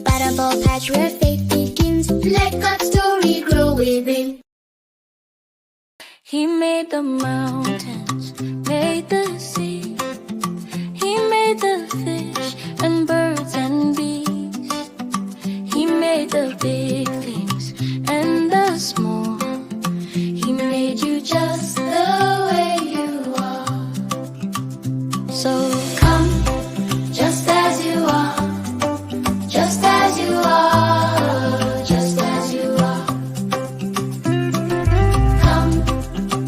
Bada ball patch where faith begins. Let God's story grow within. He made the mountains, made the sea. He made the fish and birds and bees. He made the big things and the small. He made you just the way you are. So come just as you are, just as you are, just as you are. Come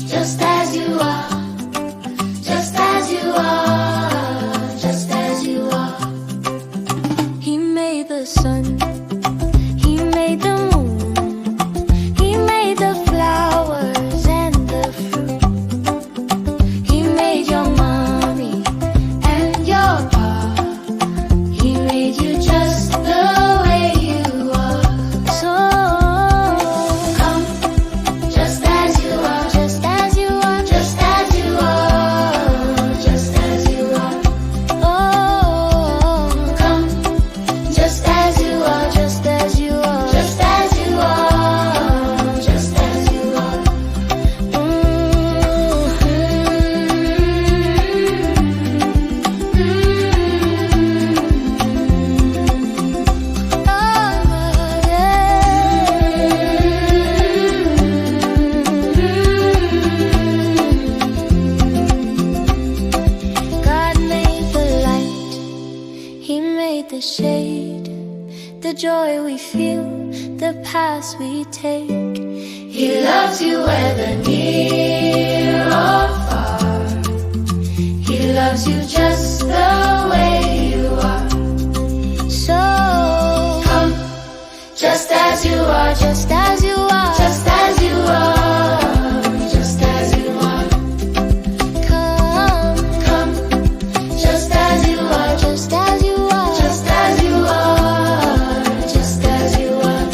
just as you are, just as you are, just as you are. He made the sun, he made the moon, he made the flowers and the fruit. He made your mommy and your pa. He made you just the way you are. So come just as you are, just as you are, just as you are, just as you are. Oh, come just as you are, just as you are, just as you are, just as you are. God made the light, he made the shade, the joy we feel, the paths we take. He loves you whether near or far. He loves you just the way you are. So come just as you are, just as you are, just as you are, just as you are. Come just as you are, just as you are, just as you are, just as you are.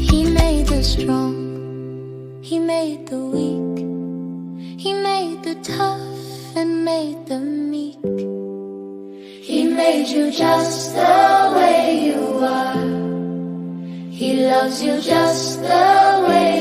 He made the strong, he made the weak, he made the tough and made the meek. He made you just the way you are. He loves you just the way